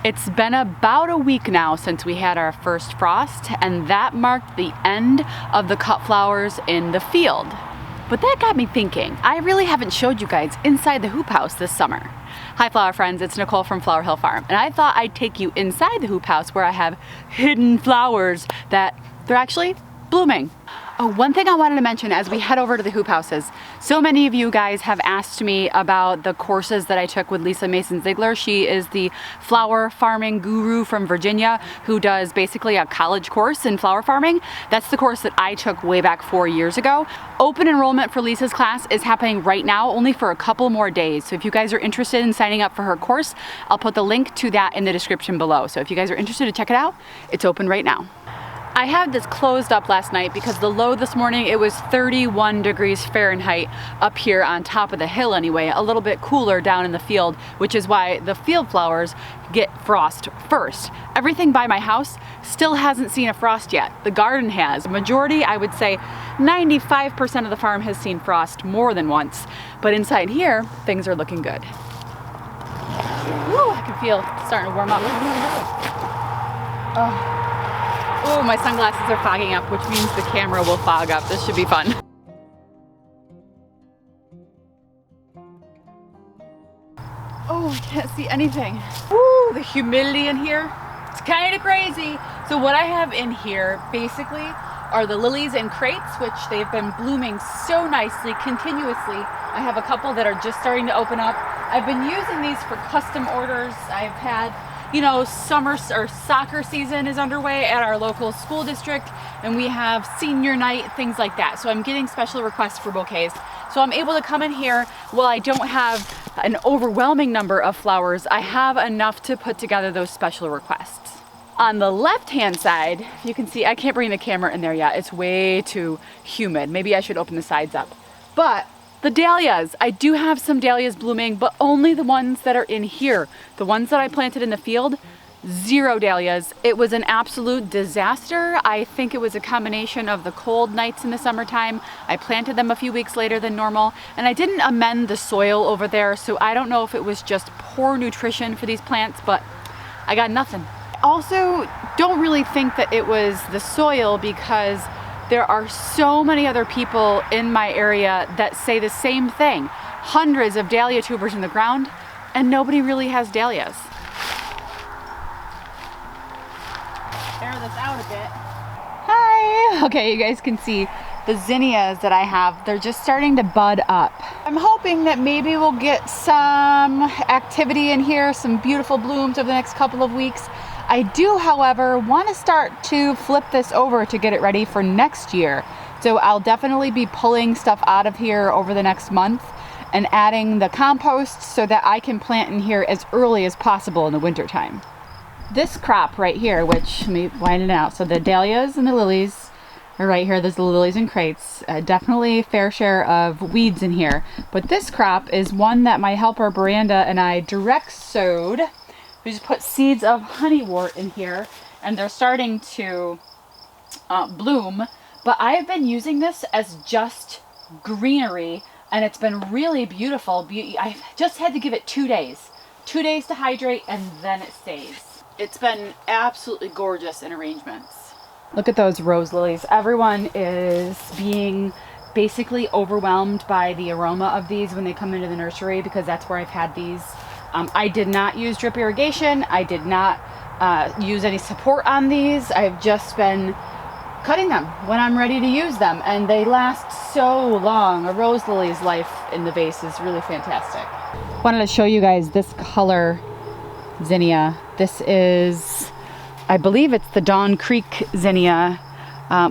It's been about a week now since we had our first frost, and that marked the end of the cut flowers in the field. But that got me thinking, I really haven't showed you guys inside the hoop house this summer. Hi flower friends, it's Nicole from Flower Hill Farm, and I thought I'd take you inside the hoop house where I have hidden flowers that they're actually blooming. Oh, one thing I wanted to mention as we head over to the hoop houses, so many of you guys have asked me about the courses that I took with Lisa Mason Ziegler. She is the flower farming guru from Virginia who does basically a college course in flower farming. That's the course that I took way back 4 years ago. Open enrollment for Lisa's class is happening right now, only for a couple more days. So if you guys are interested in signing up for her course, I'll put the link to that in the description below. So if you guys are interested to check it out, it's open right now. I had this closed up last night because the low this morning, it was 31 degrees Fahrenheit up here on top of the hill anyway, a little bit cooler down in the field, which is why the field flowers get frost first. Everything by my house still hasn't seen a frost yet. The garden has. Majority, I would say 95% of the farm has seen frost more than once, but inside here, things are looking good. Woo, I can feel it starting to warm up. Oh, my sunglasses are fogging up, which means the camera will fog up. This should be fun. Oh, I can't see anything. Woo, the humidity in here, it's kind of crazy. So what I have in here basically are the lilies in crates, which they've been blooming so nicely, continuously. I have a couple that are just starting to open up. I've been using these for custom orders. I've had, you know, summer or soccer season is underway at our local school district, and we have senior night, things like that. So I'm getting special requests for bouquets. So I'm able to come in here. While I don't have an overwhelming number of flowers, I have enough to put together those special requests. On the left-hand side, if you can see, I can't bring the camera in there yet. It's way too humid. Maybe I should open the sides up. But the dahlias, I do have some dahlias blooming, but only the ones that are in here. The ones that I planted in the field, 0 dahlias. It was an absolute disaster. I think it was a combination of the cold nights in the summertime. I planted them a few weeks later than normal, and I didn't amend the soil over there, so I don't know if it was just poor nutrition for these plants, but I got nothing. I also don't really think that it was the soil because there are so many other people in my area that say the same thing. Hundreds of dahlia tubers in the ground, and nobody really has dahlias. Air this out a bit. Hi! Okay, you guys can see the zinnias that I have. They're just starting to bud up. I'm hoping that maybe we'll get some activity in here, some beautiful blooms over the next couple of weeks. I do, however, want to start to flip this over to get it ready for next year. So I'll definitely be pulling stuff out of here over the next month and adding the compost so that I can plant in here as early as possible in the wintertime. This crop right here, which, let me widen it out. So the dahlias and the lilies are right here. There's the lilies in crates. Definitely fair share of weeds in here. But this crop is one that my helper Miranda and I direct sowed. We just put seeds of honeywort in here, and they're starting to bloom. But I've been using this as just greenery, and it's been really beautiful. I just had to give it 2 days. 2 days to hydrate, and then it stays. It's been absolutely gorgeous in arrangements. Look at those rose lilies. Everyone is being basically overwhelmed by the aroma of these when they come into the nursery, because that's where I've had these. I did not use drip irrigation. I did not use any support on these. I've just been cutting them when I'm ready to use them, and they last so long. A rose lily's life in the vase is really fantastic. Wanted to show you guys this color zinnia. This is, I believe it's the Dawn Creek zinnia.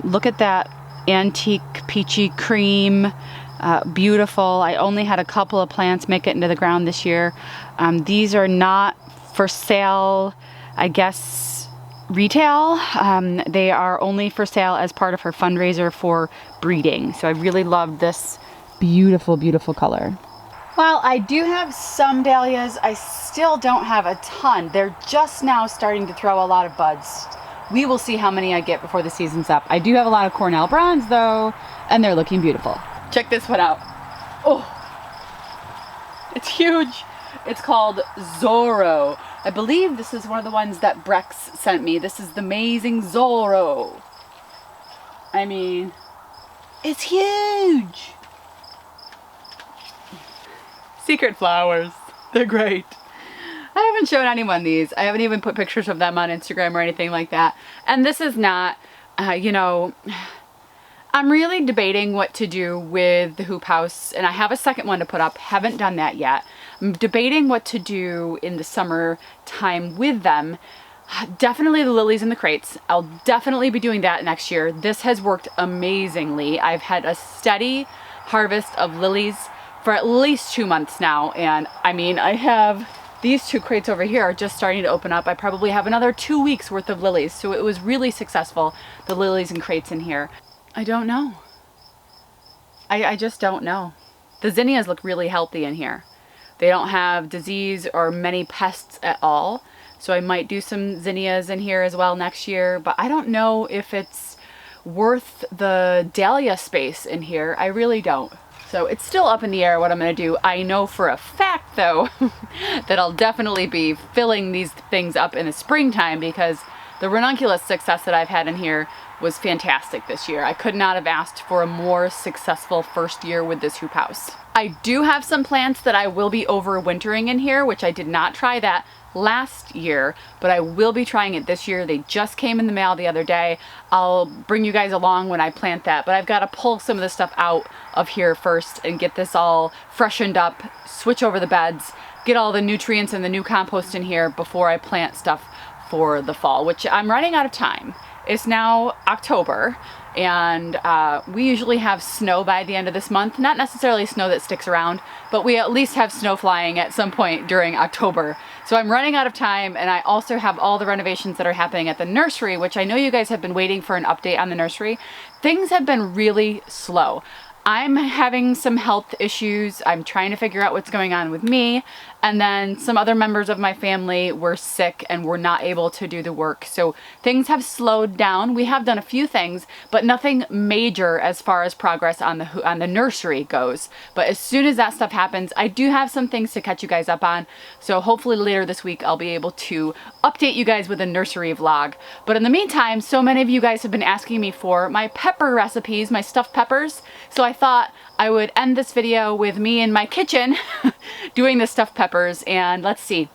Look at that antique peachy cream. Beautiful. I only had a couple of plants make it into the ground this year. These are not for sale, I guess, retail. They are only for sale as part of her fundraiser for breeding. So I really love this beautiful, beautiful color. While I do have some dahlias, I still don't have a ton. They're just now starting to throw a lot of buds. We will see how many I get before the season's up. I do have a lot of Cornell bronze though, and they're looking beautiful. Check this one out. Oh, it's huge. It's called Zorro. I believe this is one of the ones that Brex sent me. This is the amazing Zorro. I mean, it's huge. Secret flowers. They're great. I haven't shown anyone these. I haven't even put pictures of them on Instagram or anything like that. And this is not, you know, I'm really debating what to do with the hoop house, and I have a second one to put up. Haven't done that yet. I'm debating what to do in the summer time with them. Definitely the lilies in the crates. I'll definitely be doing that next year. This has worked amazingly. I've had a steady harvest of lilies for at least 2 months now, and I mean, I have these 2 crates over here are just starting to open up. I probably have another 2 weeks worth of lilies, so it was really successful, the lilies and crates in here. I don't know. I just don't know. The zinnias look really healthy in here. They don't have disease or many pests at all, so I might do some zinnias in here as well next year, but I don't know if it's worth the dahlia space in here. I really don't. So it's still up in the air what I'm going to do. I know for a fact, though, that I'll definitely be filling these things up in the springtime because the ranunculus success that I've had in here was fantastic this year. I could not have asked for a more successful first year with this hoop house. I do have some plants that I will be overwintering in here, which I did not try that last year, but I will be trying it this year. They just came in the mail the other day. I'll bring you guys along when I plant that, but I've got to pull some of the stuff out of here first and get this all freshened up, switch over the beds, get all the nutrients and the new compost in here before I plant stuff for the fall, which I'm running out of time. It's now October, and we usually have snow by the end of this month. Not necessarily snow that sticks around, but we at least have snow flying at some point during October. So I'm running out of time, and I also have all the renovations that are happening at the nursery, which I know you guys have been waiting for an update on the nursery. Things have been really slow. I'm having some health issues. I'm trying to figure out what's going on with me. And then some other members of my family were sick and were not able to do the work. So things have slowed down. We have done a few things, but nothing major as far as progress on the nursery goes. But as soon as that stuff happens, I do have some things to catch you guys up on. So hopefully later this week, I'll be able to update you guys with a nursery vlog. But in the meantime, so many of you guys have been asking me for my pepper recipes, my stuffed peppers. So I thought I would end this video with me in my kitchen doing the stuffed peppers. And let's see,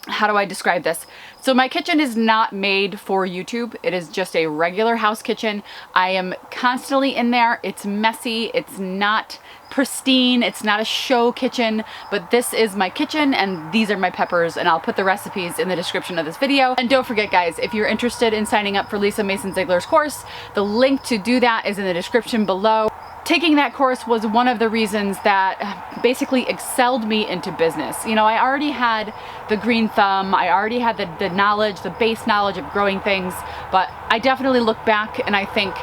how do I describe this? So my kitchen is not made for YouTube. It is just a regular house kitchen. I am constantly in there. It's messy. It's not pristine. It's not a show kitchen, but this is my kitchen and these are my peppers, and I'll put the recipes in the description of this video. And don't forget, guys, if you're interested in signing up for Lisa Mason Ziegler's course, the link to do that is in the description below. Taking that course was one of the reasons that basically excelled me into business. You know, I already had the green thumb, I already had the knowledge, the base knowledge of growing things, but I definitely look back and I think,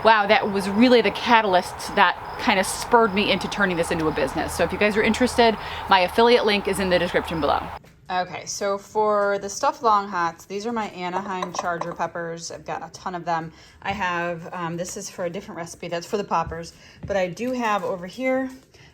wow, that was really the catalyst that kind of spurred me into turning this into a business. So if you guys are interested, my affiliate link is in the description below. Okay, so for the stuffed Longhots, these are my Anaheim Charger peppers. I've got a ton of them. I have, this is for a different recipe, that's for the poppers, but I do have over here,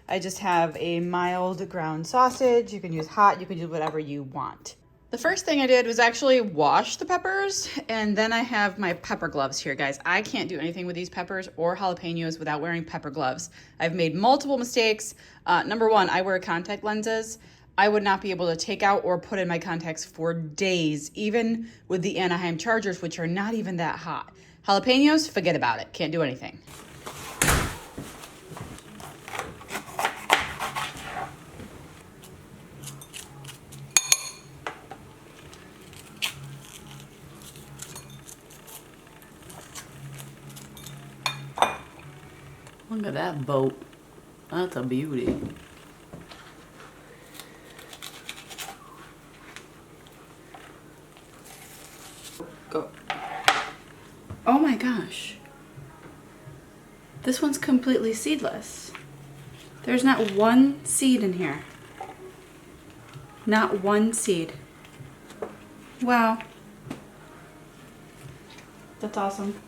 I just have a mild ground sausage. You can use hot, you can use whatever you want. The first thing I did was actually wash the peppers, and then I have my pepper gloves here, guys. I can't do anything with these peppers or jalapenos without wearing pepper gloves. I've made multiple mistakes. Number one, I wear contact lenses. I would not be able to take out or put in my contacts for days, even with the Anaheim Chargers, which are not even that hot. Jalapenos, forget about it. Can't do anything. Look at that boat. That's a beauty. Go. Oh my gosh. This one's completely seedless. There's not one seed in here. Not one seed. Wow. That's awesome.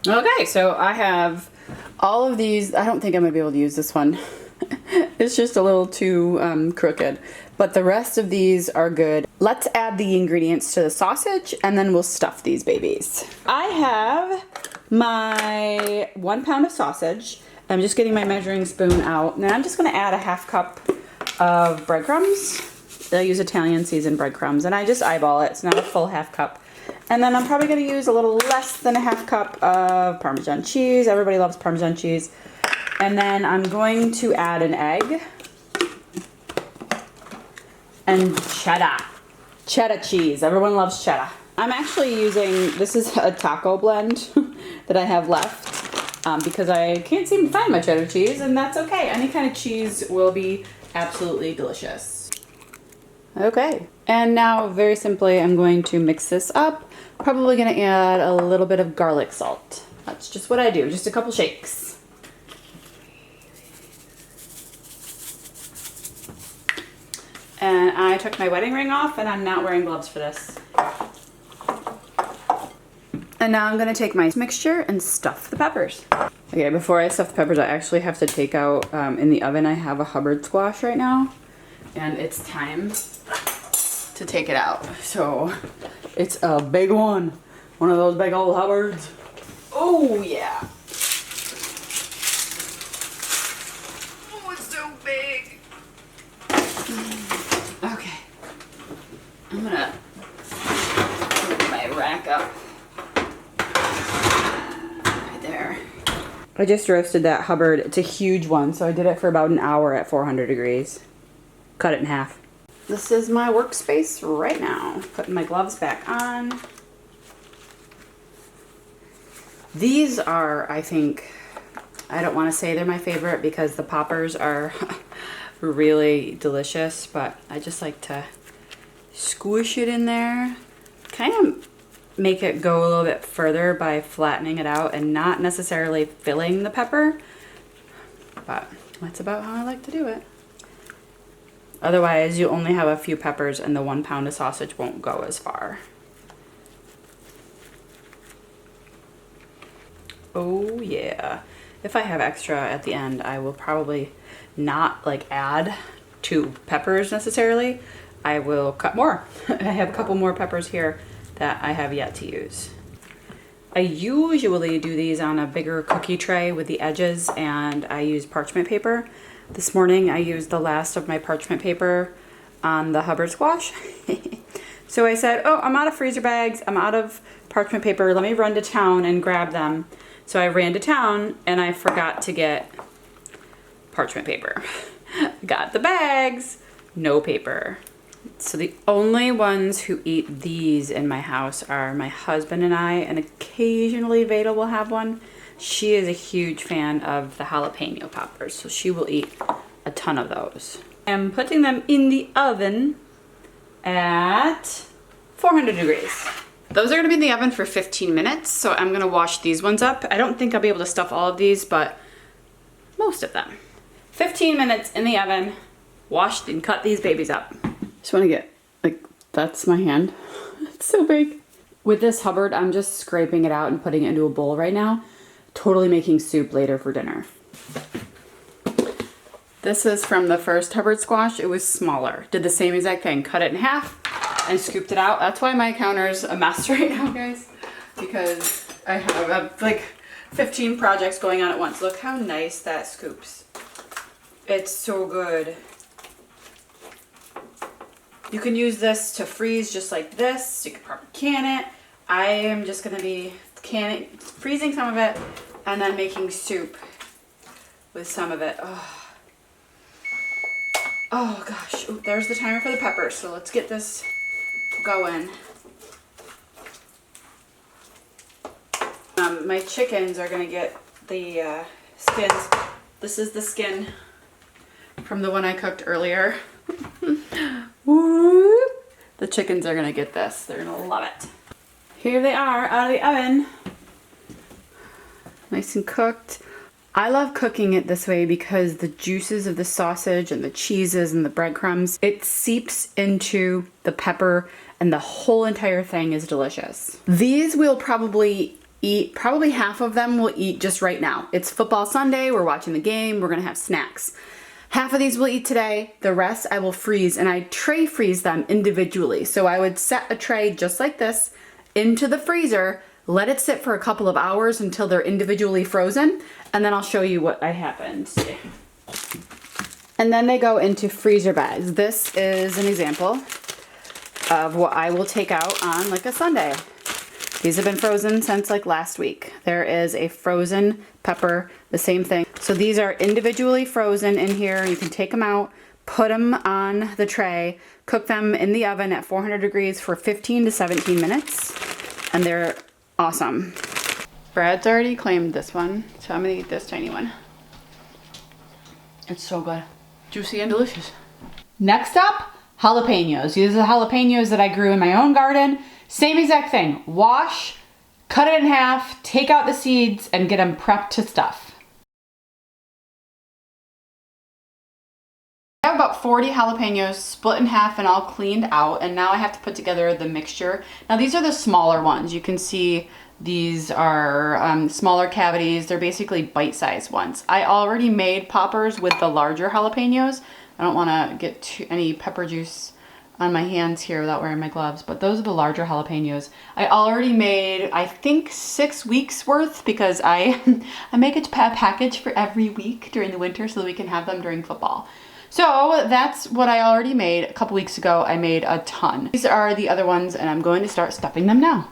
Okay, so I have All of these, I don't think I'm gonna be able to use this one. It's just a little too crooked. But the rest of these are good. Let's add the ingredients to the sausage and then we'll stuff these babies. I have my 1 pound of sausage. I'm just getting my measuring spoon out. Now I'm just gonna add a 1/2 cup of breadcrumbs. I use Italian seasoned breadcrumbs and I just eyeball it. It's not a full 1/2 cup. And then I'm probably gonna use a little less than a 1/2 cup of Parmesan cheese. Everybody loves Parmesan cheese. And then I'm going to add an egg and cheddar cheese. Everyone loves cheddar. I'm actually using, this is a taco blend that I have left because I can't seem to find my cheddar cheese, and that's okay. Any kind of cheese will be absolutely delicious. Okay, and now very simply I'm going to mix this up. Probably gonna add a little bit of garlic salt. That's just what I do, just a couple shakes. And I took my wedding ring off and I'm not wearing gloves for this. And now I'm gonna take my mixture and stuff the peppers. Okay, before I stuff the peppers, I actually have to take out, in the oven, I have a Hubbard squash right now. And it's time to take it out. So, it's a big one. One of those big old Hubbards. Oh yeah. Oh, it's so big. Okay. I'm gonna put my rack up. Right there. I just roasted that Hubbard. It's a huge one, so I did it for about an hour at 400 degrees. Cut it in half. This is my workspace right now. Putting my gloves back on. These are, I think, I don't want to say they're my favorite because the poppers are really delicious, but I just like to squish it in there. Kind of make it go a little bit further by flattening it out and not necessarily filling the pepper, but that's about how I like to do it. Otherwise, you only have a few peppers and the 1 pound of sausage won't go as far. Oh yeah. If I have extra at the end, I will probably not like add 2 peppers necessarily. I will cut more. I have a couple more peppers here that I have yet to use. I usually do these on a bigger cookie tray with the edges, and I use parchment paper. This morning I used the last of my parchment paper on the Hubbard squash. So I said, oh, I'm out of freezer bags, I'm out of parchment paper, let me run to town and grab them. So I ran to town and I forgot to get parchment paper. Got the bags, no paper. So the only ones who eat these in my house are my husband and I, and occasionally Veda will have one. She is a huge fan of the jalapeno poppers, so she will eat a ton of those. I'm putting them in the oven at 400 degrees. Those are gonna be in the oven for 15 minutes, so I'm gonna wash these ones up. I don't think I'll be able to stuff all of these, but most of them. 15 minutes in the oven, washed and cut these babies up. Just wanna get, like, that's my hand. It's so big. With this Hubbard, I'm just scraping it out and putting it into a bowl right now. Totally making soup later for dinner. This is from the first Hubbard squash. It was smaller. Did the same exact thing. Cut it in half and scooped it out. That's why my counter's a mess right now, guys. Because I have like 15 projects going on at once. Look how nice that scoops. It's so good. You can use this to freeze just like this. You can probably can it. I am just gonna be freezing some of it and then making soup with some of it. Oh gosh, ooh, there's the timer for the peppers. So let's get this going. My chickens are gonna get the skins. This is the skin from the one I cooked earlier. Woo! The chickens are gonna get this. They're gonna love it. Here they are out of the oven. Nice and cooked. I love cooking it this way because the juices of the sausage and the cheeses and the breadcrumbs, it seeps into the pepper and the whole entire thing is delicious. These we'll probably eat, probably half of them we'll eat just right now. It's football Sunday, we're watching the game, we're gonna have snacks. Half of these we'll eat today, the rest I will freeze, and I tray freeze them individually. So I would set a tray just like this into the freezer, let it sit for a couple of hours until they're individually frozen, and then I'll show you what happened. And then they go into freezer bags. This is an example of what I will take out on like a Sunday. These have been frozen since like last week. There is a frozen pepper, the same thing. So these are individually frozen in here. You can take them out, put them on the tray, cook them in the oven at 400 degrees for 15 to 17 minutes, and they're awesome. Brad's already claimed this one, so I'm gonna eat this tiny one. It's so good. Juicy and delicious. Next up, jalapenos. These are the jalapenos that I grew in my own garden. Same exact thing. Wash, cut it in half, take out the seeds, and get them prepped to stuff. I have about 40 jalapenos split in half and all cleaned out, and now I have to put together the mixture. Now these are the smaller ones. You can see these are smaller cavities. They're basically bite-sized ones. I already made poppers with the larger jalapenos. I don't want to get any pepper juice on my hands here without wearing my gloves, but those are the larger jalapenos. I already made, I think, 6 weeks worth because I make a package for every week during the winter so that we can have them during football. So that's what I already made. A couple weeks ago, I made a ton. These are the other ones, and I'm going to start stuffing them now.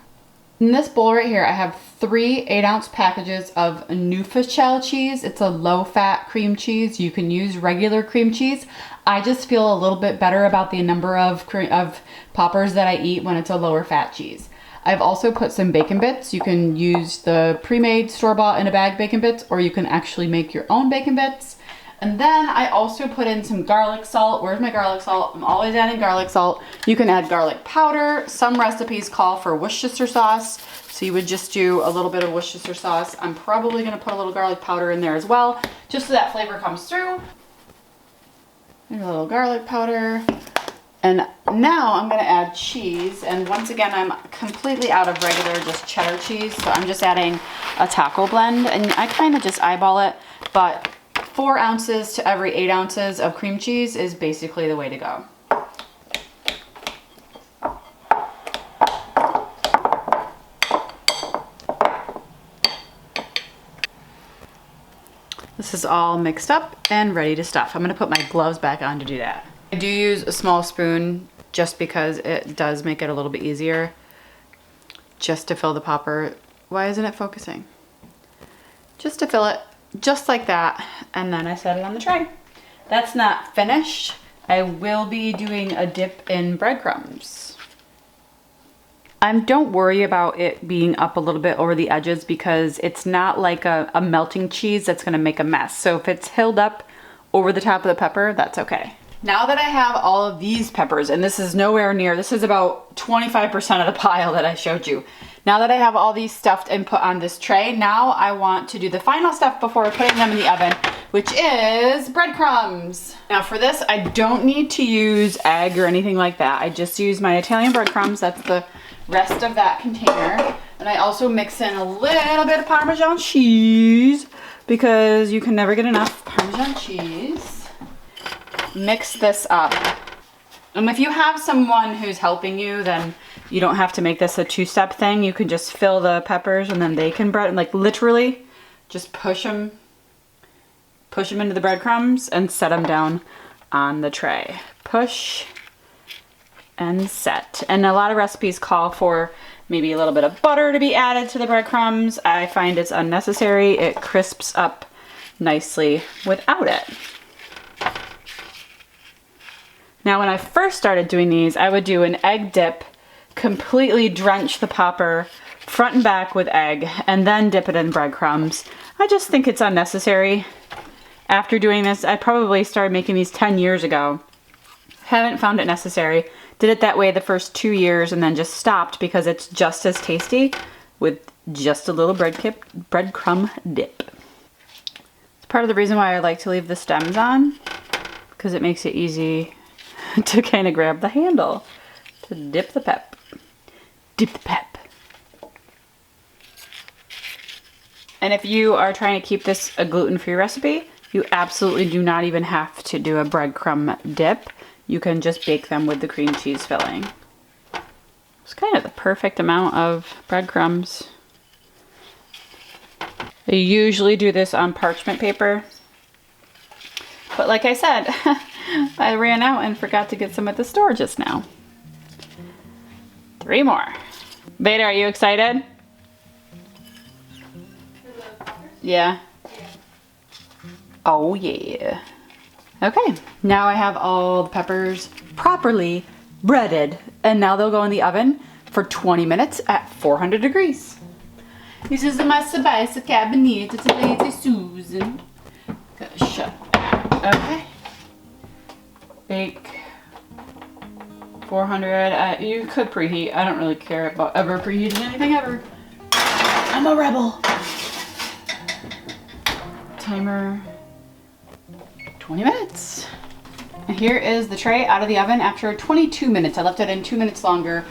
In this bowl right here, I have 3 8-ounce packages of Neufchâtel cheese. It's a low-fat cream cheese. You can use regular cream cheese. I just feel a little bit better about the number of poppers that I eat when it's a lower fat cheese. I've also put some bacon bits. You can use the pre-made store-bought in a bag bacon bits, or you can actually make your own bacon bits. And then I also put in some garlic salt. Where's my garlic salt? I'm always adding garlic salt. You can add garlic powder. Some recipes call for Worcestershire sauce. So you would just do a little bit of Worcestershire sauce. I'm probably gonna put a little garlic powder in there as well, just so that flavor comes through. And a little garlic powder. And now I'm gonna add cheese. And once again, I'm completely out of regular just cheddar cheese. So I'm just adding a taco blend. And I kind of just eyeball it, but 4 ounces to every 8 ounces of cream cheese is basically the way to go. This is all mixed up and ready to stuff. I'm gonna put my gloves back on to do that. I do use a small spoon just because it does make it a little bit easier just to fill the popper. Why isn't it focusing? Just to fill it. Just like that, and then I set it on the tray. That's not finished. I will be doing a dip in breadcrumbs. Don't worry about it being up a little bit over the edges because it's not like a melting cheese that's gonna make a mess. So if it's held up over the top of the pepper, that's okay. Now that I have all of these peppers, and this is nowhere near, this is about 25% of the pile that I showed you. Now that I have all these stuffed and put on this tray, now I want to do the final stuff before putting them in the oven, which is breadcrumbs. Now for this, I don't need to use egg or anything like that. I just use my Italian breadcrumbs. That's the rest of that container. And I also mix in a little bit of Parmesan cheese because you can never get enough Parmesan cheese. Mix this up. And if you have someone who's helping you, then you don't have to make this a 2-step thing. You can just fill the peppers and then they can bread, like literally just push them into the breadcrumbs and set them down on the tray. Push and set. And a lot of recipes call for maybe a little bit of butter to be added to the breadcrumbs. I find it's unnecessary. It crisps up nicely without it. Now, when I first started doing these, I would do an egg dip, completely drench the popper front and back with egg, and then dip it in breadcrumbs. I just think it's unnecessary. After doing this, I probably started making these 10 years ago. Haven't found it necessary. Did it that way the first 2 years and then just stopped because it's just as tasty with just a little breadcrumb dip. It's part of the reason why I like to leave the stems on, because it makes it easy to kind of grab the handle to dip the pep. Dip the pep. And if you are trying to keep this a gluten-free recipe, you absolutely do not even have to do a breadcrumb dip. You can just bake them with the cream cheese filling. It's kind of the perfect amount of breadcrumbs. I usually do this on parchment paper. But like I said, I ran out and forgot to get some at the store just now. 3 more. Veda, are you excited? Yeah. Oh yeah. Okay, now I have all the peppers properly breaded, and now they'll go in the oven for 20 minutes at 400 degrees. This is my spice cabinet. It's a Lady Susan. Gotta shut that. Okay. Bake 400. You could preheat. I don't really care about ever preheating anything ever. I'm a rebel. Timer. 20 minutes. And here is the tray out of the oven after 22 minutes. I left it in 2 minutes longer,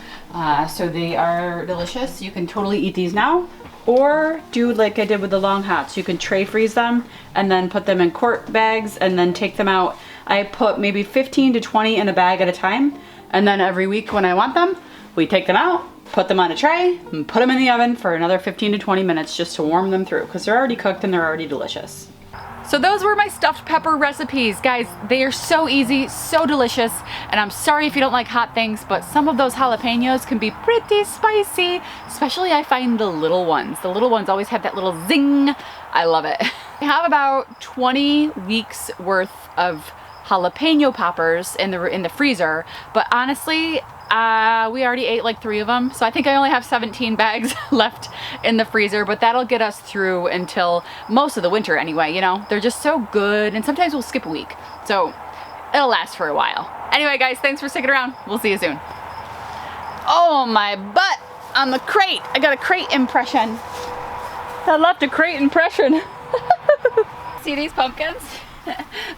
so they are delicious. You can totally eat these now, or do like I did with the Longhots. You can tray freeze them and then put them in quart bags and then take them out. I put maybe 15 to 20 in a bag at a time, and then every week when I want them, we take them out, put them on a tray, and put them in the oven for another 15 to 20 minutes just to warm them through, because they're already cooked and they're already delicious. So those were my stuffed pepper recipes. Guys, they are so easy, so delicious, and I'm sorry if you don't like hot things, but some of those jalapenos can be pretty spicy, especially I find the little ones. The little ones always have that little zing. I love it. I have about 20 weeks worth of jalapeno poppers in the freezer, but honestly, we already ate like 3 of them, so I think I only have 17 bags left in the freezer, but that'll get us through until most of the winter anyway, you know? They're just so good, and sometimes we'll skip a week, so it'll last for a while. Anyway, guys, thanks for sticking around. We'll see you soon. Oh, my butt on the crate. I got a crate impression. I left a crate impression. See these pumpkins?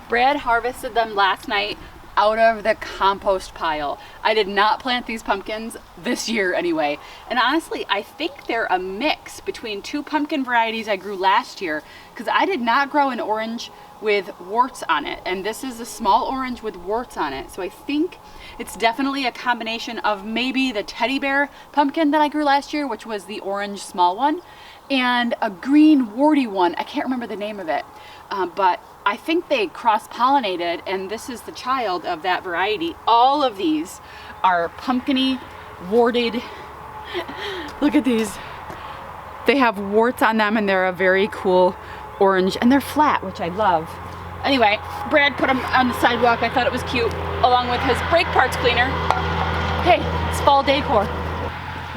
Brad harvested them last night out of the compost pile. I did not plant these pumpkins this year anyway. And honestly, I think they're a mix between 2 pumpkin varieties I grew last year, because I did not grow an orange with warts on it. And this is a small orange with warts on it. So I think it's definitely a combination of maybe the teddy bear pumpkin that I grew last year, which was the orange small one, and a green warty one. I can't remember the name of it, but I think they cross-pollinated, and this is the child of that variety. All of these are pumpkin-y, warted. Look at these. They have warts on them, and they're a very cool orange, and they're flat, which I love. Anyway, Brad put them on the sidewalk. I thought it was cute, along with his brake parts cleaner. Hey, it's fall decor.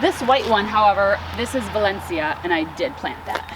This white one, however, this is Valencia, and I did plant that.